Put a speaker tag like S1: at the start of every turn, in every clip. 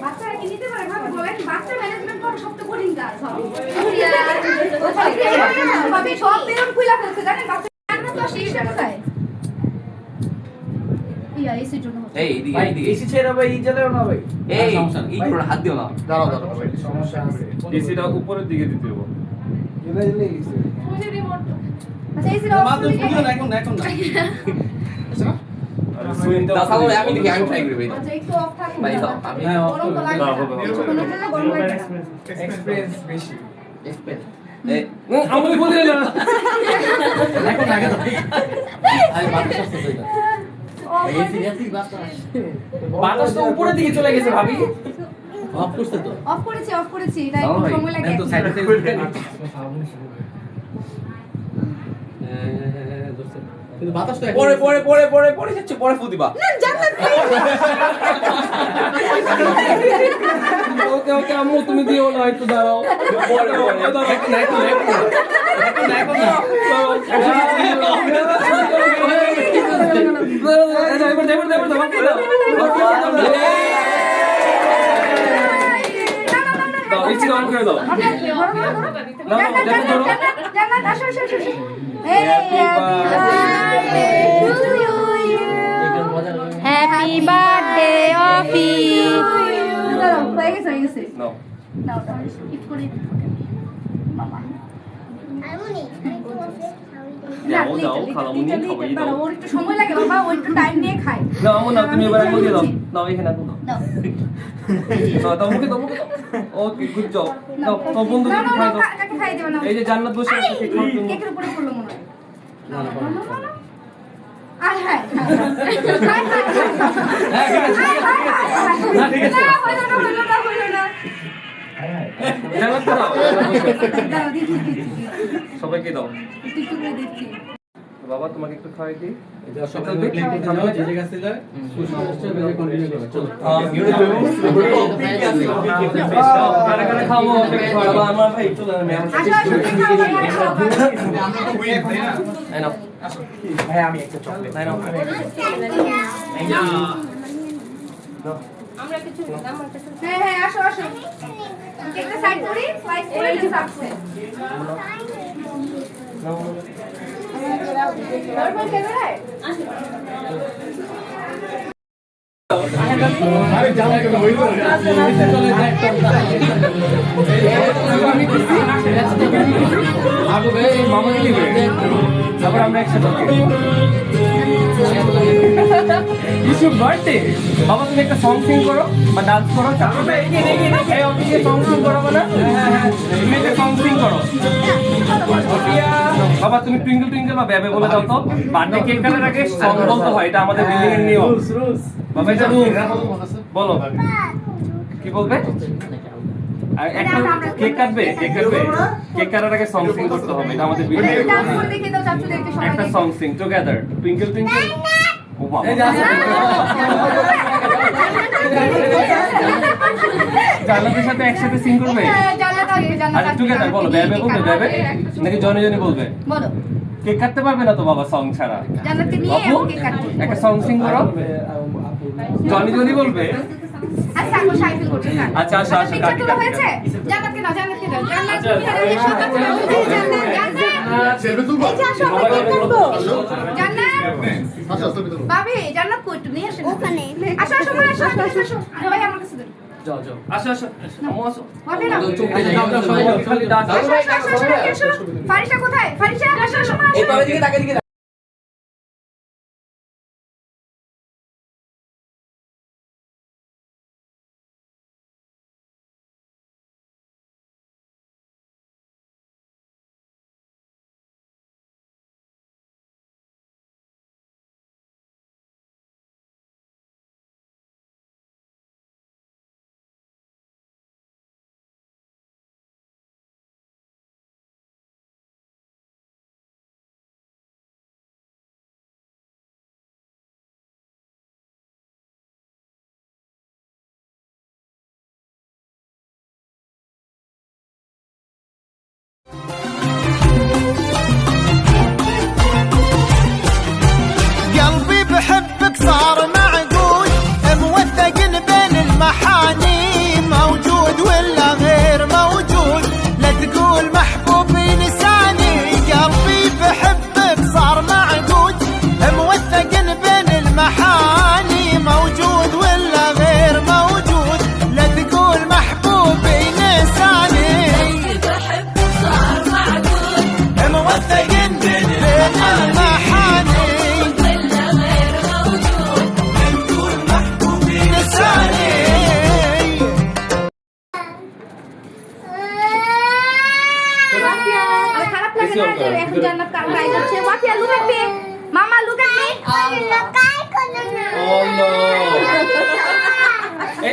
S1: বাচ্চারা কি নিতে পারে ভাবে বলেন বাচ্চা ম্যানেজমেন্ট করা সবচেয়ে কঠিন কাজ ভাবে সব বেলুন খুলে ফেলছে জানেন বাচ্চা রান্না তো শেষে কোথায় ইয়া এসি জন্য
S2: এই এদিকে
S3: এসি ছেড়ে ভাই জ্বালাও না ভাই
S2: এই এই করে হাত দিও না
S4: দাঁড়াও ভাই সমস্যা আছে
S5: এসিটা উপরের দিকে দিতে হবে
S4: এটা দিলে গেছে
S1: মুঝে রিমোট আচ্ছা এসি
S3: মা তো বুঝো না এখন না
S5: আরে সুইংটা
S2: দাও আমি দেখি আমি ট্রাই করি
S1: আচ্ছা একটু অফ থাকুন
S2: ভাই দাও আমি
S1: গরম তো লাগবে কোনো জন্য গরম লাগবে
S4: এক্সপেরিয়েন্স বেশি
S2: এক্সপেন্স
S5: আমি বলি না
S3: এখন আগে
S2: আমি বাতাস আসছে
S3: বাতাস তো উপরের দিকে চলে গেছে ভাবি
S2: অফ করতে তো
S1: অফ করেছি এটা একটু সময় লাগে
S2: তো সাইডে কিন্তু বাতাস তো পরে যাচ্ছে পরে ফুদিবা
S1: না জান্নাত
S5: ওকে ওকে আম্মু তুমি দিও না একটু দাঁড়াও
S2: পরে
S5: দাও এসি অন করে দাও
S1: জান্নাত আসো হ্যাপি বার্থডে অফি দাঁড়াও হয়ে গেছে
S5: নাও
S1: নাও একটু করে মামা
S5: যাও খালামুনি খাওয়াই দাও
S1: ওর একটু সময় লাগে বাবা ও একটু টাইম নিয়ে খায়
S5: না আমু না তুমি এবার মুখে দাও নাও এখানে দাও
S1: দাও
S5: দাও মুখে দাও ওকে গুড জব দাও তো বন্ধু
S1: না
S5: খাই দাও
S1: কাকে খাই দেব না
S5: এই যে জান্নাত বসে আছে কেক খাওয়ার জন্য
S1: কেকের উপরে পড়লো মনে হয়
S2: না
S1: আয় হায়
S5: জান্নাত দাও
S1: দাও দিচ্ছি
S5: সবাইকে দাও
S1: একটু করে দিচ্ছি
S5: বাবা তোমাকে একটু খাওয়াই দিই
S3: এটা সব ক্লিক করতে যাও যে কাছে যায় সুসমস্ত বেজে কন্টিনিউ করো চলো
S5: কারা কারা খাবো বাবা আমার ভাই চলে আমি এই নাও
S4: ভাই আমি একটা চকলেট
S5: এই নাও
S1: হ্যাঁ আসো কেকটা সাইড করি স্লাইস করে নিয়ে আসছে নরমাল ক্যামেরায়
S4: আরে জানা কেন হইলো
S3: চলে যায়
S5: আবু ভাই মামা দিবে তারপর আমরা একসাথে ইসু বার্থডে বাবা তুমি একটা সং সিং করো বা ডান্স করো তারপরে এই অফিসে সং সিং করো না তুমি একটা সং সিং করো বাবা তুমি টুইঙ্কল টুইঙ্কল বা বেবে বলে দাও তো বার্থডে কেক কাটার আগে সং বলতে হয় এটা আমাদের বিল্ডিং এর নিয়ম বাবা এটা বলো কি বলবে আর একটা কেক কাটবে কেক কাটার আগে সং সিং করতে হবে এটা আমাদের বিল্ডিং এর
S1: ডান্স করে দেখে দাও চাচু দেখতে সবাই
S5: একটা song sing together twinkle twinkle ও বাবা জান্নাতের সাথে একসাথে সিং করবে আচ্ছা টুগেদার বলো বেবে বলবে বেবে নাকি জনি জনি বলবে
S1: বলো
S5: কেক কাটতে পারবে না তো বাবা সং ছাড়া
S1: জান্নাতকে নিয়ে
S5: বাবু
S1: কেক কাটবো
S5: একটা সং সিং করো জনি জনি বলবে
S1: আচ্ছা আপু সাইকেল করছে
S5: আচ্ছা, আসো, আসো,
S1: পিকচার
S5: কাটি,
S1: তোলা
S5: কাটি,
S1: হয়েছে জান্নাতকে নাও জান্নাত জান্নাত
S4: সেলফি তুলবা
S1: এই যে আসো আমরা কেক কাটবো জান্নাত
S4: আচ্ছা ছবি তুলো
S1: ভাবি জান্নাত কই একটু নিয়ে আসেন ওখানে আসো আরে ভাই আমার কাছে দেন
S5: যাও আসো আমু আসো
S1: হবে না
S5: খালি ডাক
S1: আসো ফারিসা কোথায় ফারিসা আসো
S2: এই তবে দিকে তাকে দিকে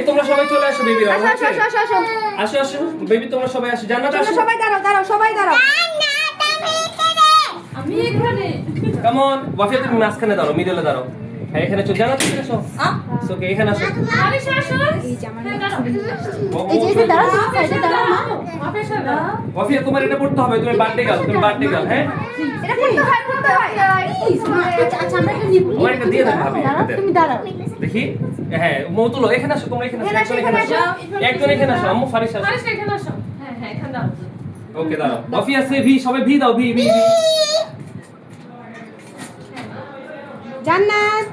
S5: তোমরা সবাই চলে আসো বেবি
S1: আসো আসো আসো আসো আসো
S5: আসো আসো বেবি তোমরা সবাই আসো জান্নাত
S1: তোমরা
S5: আসো
S1: সবাই দাঁড়াও দাঁড়াও সবাই দাঁড়াও
S6: আমি এখানে
S5: কাম অন ওয়াফিয়া তুমি মাঝখানে দাঁড়াও মিডলে দাঁড়াও হ্যাঁ এখানে চলে জান্নাত চলে আসো ওকে এখানে আসো
S6: আমি শাশু
S1: এই যে আমার
S6: এই যে দাঁড়াও
S1: সাইডে দাঁড়াও না
S6: অফিসার
S5: ওয়াফিয়া তোমার এটা পড়তে হবে তুমি বার্থডে গার্ল হ্যাঁ
S1: এটা পড়তে হয় আচ্ছা আমরা এটা নিব
S5: তোমার এটা দিয়ে দেন ভাবি এটা দেন।
S1: তুমি দাঁড়াও
S5: দেখি হ্যাঁ মৌতুলো এখানে আসো তোমরা এখানে আসো একজন এখানে আসো একজন এখানে আসো আম্মু ফারিস আসো
S6: আরে এখানে আসো হ্যাঁ হ্যাঁ এখানে দাঁড়াও
S5: ওকে দাঁড়াও ওয়াফিয়া সে ভি সবাই ভি দাও ভি ভি ভি
S1: জান্নাত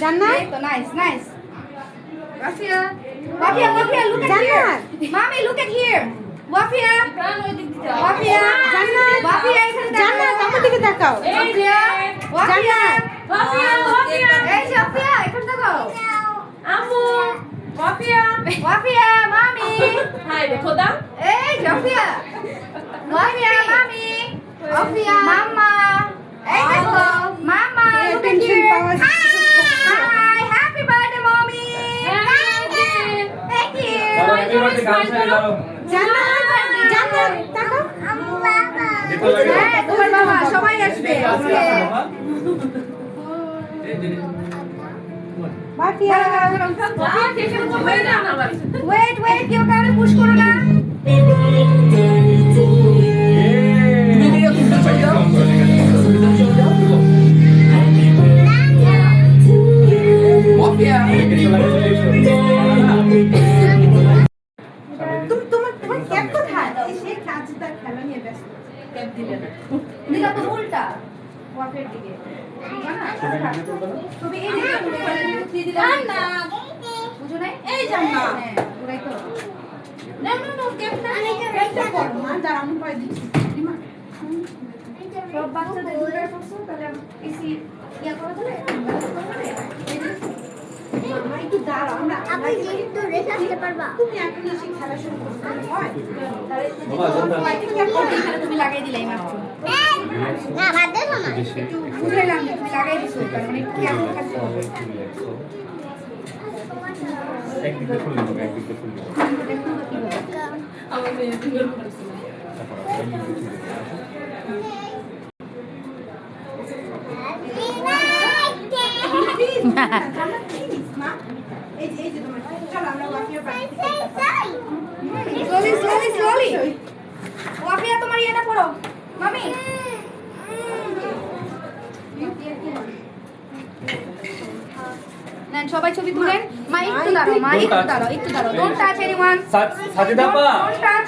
S1: জান্নাত তো nice nice Wafiya Wafiya Wafiya look at here মামি লুক এট হিয়ার ওয়াফিয়া
S6: প্রাণ ওই দিক দিয়ে যাও
S1: ওয়াফিয়া জান্নাত ওয়াফিয়া এখানে জান্নাত আমার দিকে তাকাও ওয়াফিয়া ওয়াফিয়া
S6: ওয়াফিয়া ওয়াফিয়া
S1: এই যে ওয়াফিয়া এখানে তাকাও
S6: আম্মু ওয়াফিয়া
S1: ওয়াফিয়া মামি
S6: হাই রে খোদা
S1: এই যে ওয়াফিয়া ওয়াফিয়া মামি ওয়াফিয়া মাম্মা এই দেখো mamma look at here hi happy birthday mommy thank you
S5: দাঁড়াও হ্যাপি বার্থডে গান ছাড়ে দাঁড়াও
S1: জান্নাত জান্নাত তাকাও
S5: দেখো লাগে
S1: হ্যাঁ তোমার বাবা সবাই আসবে বাকিয়া
S6: ওয়াফিয়া কে কেন বলবে না আমার
S1: ওয়েট ওয়েট কেউ কাউকে পুশ করো না তোমার ক্যাপ কোথায় সে কাজটা খেলা নিয়ে ব্যস্ত
S6: ক্যাপ দিলে না
S1: দিলা তো উল্টা ওয়াফের দিকে তুমি এই দিকে দিয়ে দিলাম না বুঝো নাই এই জান্না হ্যাঁ পুরাই তো না না না ক্যাপটা ক্যাপটা করো মা দাঁড়াও আমি করে দিচ্ছি দিমা সব বাচ্চাদের দুটার করছো তাহলে এসি ইয়া করা যাবে মামা একটু দাঁড়াও আমরা
S7: আপনি যেহেতু রেখে আসতে পারবা
S1: তুমি এখন এসে খেলা শুরু করতে হয় তাহলে
S5: বাবা, জান্নাত।
S1: এখানে তুমি লাগাই দিলাই মাত্র
S7: না বাদ দে না
S1: একটু বুঝাইলাম যে তুমি লাগাই দিছো তার মানে কি এখন খাচ্ছো
S2: একদিকে ফুল হবে একদিকে ফুল হবে
S6: আমার মেয়ে ফিঙ্গার করছে
S1: এই যে তোমার চলো আমরা Wafiya party slowly slowly slowly Wafiya তোমার ইয়েটা পড়ো মামি নেন সবাই ছবি তুলেন মা একটু দাঁড়াও মা একটু দাঁড়াও একটু দাঁড়াও ডোন্ট টাচ এনিওয়ান
S5: সাজিদা আপা
S1: ডোন্ট টাচ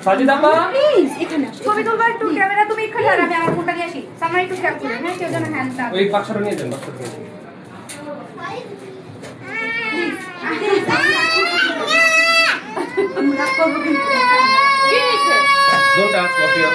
S5: সাজিদা আপা
S1: প্লিজ এখানে আসো ছবি তুলবা একটু ক্যামেরা তুমি এখানে দাঁড়াও আমি আমার ফোনটা নিয়ে আসি সামনে একটু খেয়াল করো হ্যাঁ কেউ যেন হ্যান্ড টাচ
S5: ওই বাক্সটা নিয়ে যান বাক্সটা নিয়ে যান।
S6: কি হইছে
S5: Don't touch, Sophia.